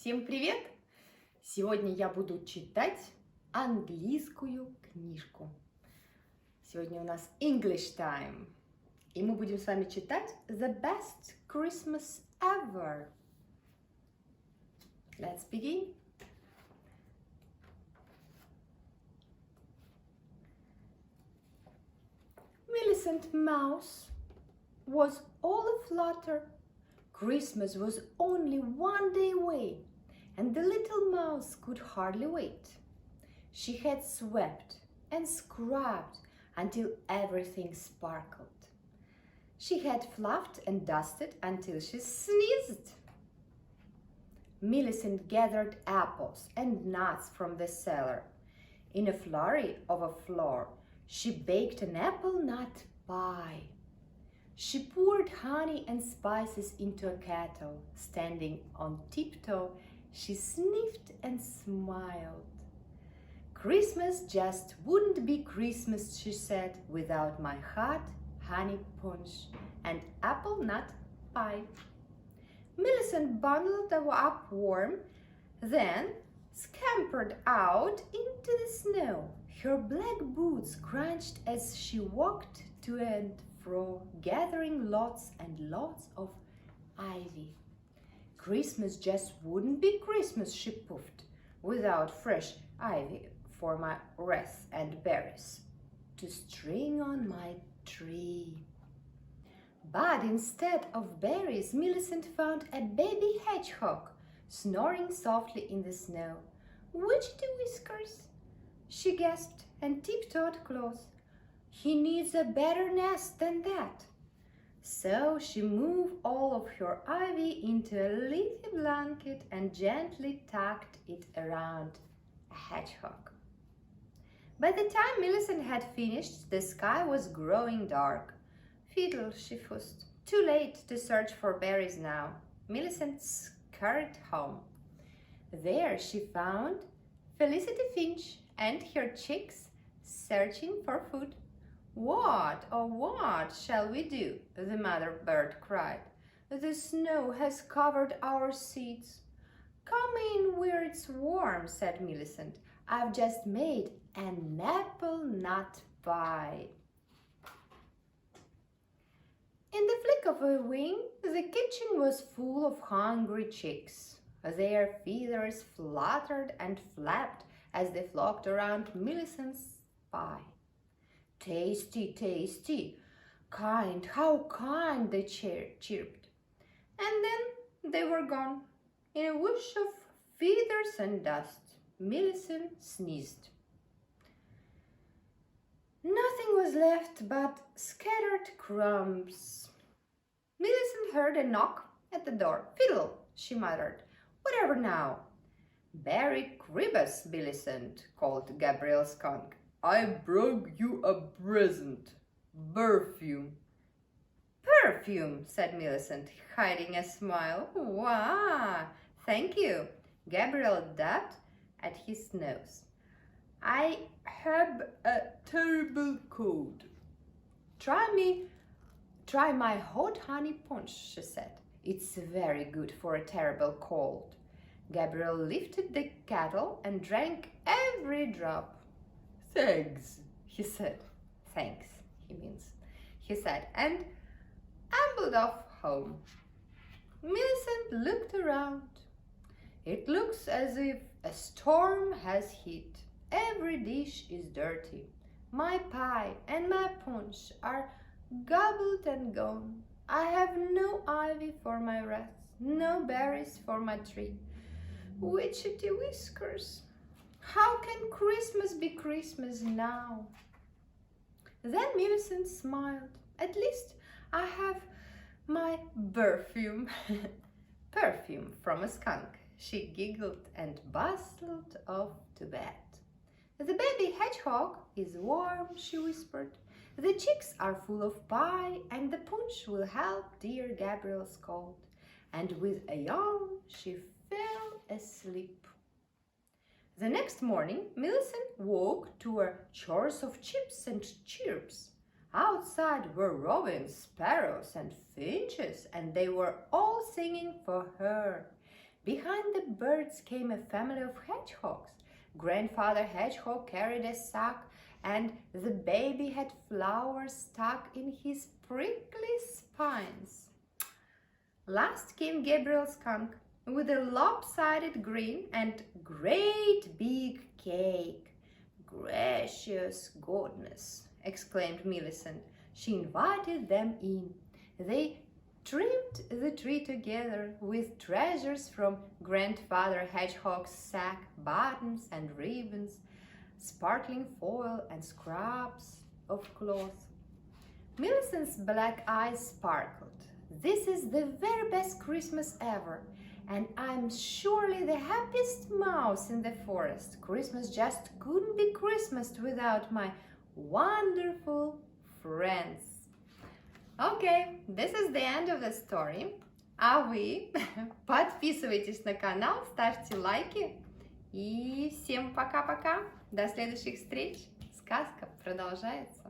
Всем привет! Сегодня я буду читать английскую книжку. Сегодня у нас English time. И мы будем с вами читать The Best Christmas Ever. Let's begin. Millicent Mouse was all aflutter. Christmas was only one day away, and the little mouse could hardly wait. She had swept and scrubbed until everything sparkled. She had fluffed and dusted until she sneezed. Millicent gathered apples and nuts from the cellar. In a flurry of a floor, she baked an apple nut pie. She poured honey and spices into a kettle. Standing on tiptoe, she sniffed and smiled. Christmas just wouldn't be Christmas, she said, without my hot honey punch and apple nut pie. Millicent bundled up warm, then scampered out into the snow. Her black boots crunched as she walked to and fro, gathering lots and lots of ivy. Christmas just wouldn't be Christmas, she puffed, without fresh ivy for my wreath and berries to string on my tree. But instead of berries, Millicent found a baby hedgehog snoring softly in the snow. "Widgety whiskers," she gasped and tiptoed close. "He needs a better nest than that." So she moved all of her ivy into a leafy blanket and gently tucked it around a hedgehog. By the time Millicent had finished, the sky was growing dark. "Fiddle," she fussed. "Too late to search for berries now." Millicent scurried home. There she found Felicity Finch and her chicks searching for food. "What, oh what shall we do?" the mother bird cried. "The snow has covered our seeds." "Come in where it's warm," said Millicent. "I've just made an apple nut pie." In the flick of a wing, the kitchen was full of hungry chicks. Their feathers fluttered and flapped as they flocked around Millicent's pie. "Tasty, tasty! Kind, how kind!" they chirped. And then they were gone. In a whoosh of feathers and dust, Millicent sneezed. Nothing was left but scattered crumbs. Millicent heard a knock at the door. "Fiddle," she muttered. "Whatever now?" "Merry Christmas, Millicent," called Gabriel Skunk. "I brought you a present. Perfume." "Perfume," said Millicent, hiding a smile. "Wah, thank you." Gabriel dabbed at his nose. "I have a terrible cold." Try my hot honey punch," she said. "It's very good for a terrible cold." Gabriel lifted the kettle and drank every drop. "Thanks," he said. "Thanks," he said, and ambled off home. Millicent looked around. "It looks as if a storm has hit. Every dish is dirty. My pie and my punch are gobbled and gone. I have no ivy for my wreath, no berries for my tree. Widgety whiskers! How can Christmas be Christmas now?" Then Millicent smiled. "At least I have my perfume." Perfume from a skunk. She giggled and bustled off to bed. "The baby hedgehog is warm," she whispered. "The chicks are full of pie, and the punch will help dear Gabriel's cold." And with a yawn, she fell asleep. The next morning, Millicent woke to a chorus of chips and chirps. Outside were robins, sparrows, and finches, and they were all singing for her. Behind the birds came a family of hedgehogs. Grandfather Hedgehog carried a sack, and the baby had flowers stuck in his prickly spines. Last came Gabriel Skunk with a lopsided grin and great big cake. "Gracious goodness!" exclaimed Millicent. She invited them in. They trimmed the tree together with treasures from Grandfather Hedgehog's sack, buttons and ribbons, sparkling foil and scraps of cloth. Millicent's black eyes sparkled. "This is the very best Christmas ever, and I'm surely the happiest mouse in the forest. Christmas just couldn't be Christmas without my wonderful friends." Okay, this is the end of the story. А вы подписывайтесь на канал, ставьте лайки. И всем пока-пока. До следующих встреч. Сказка продолжается.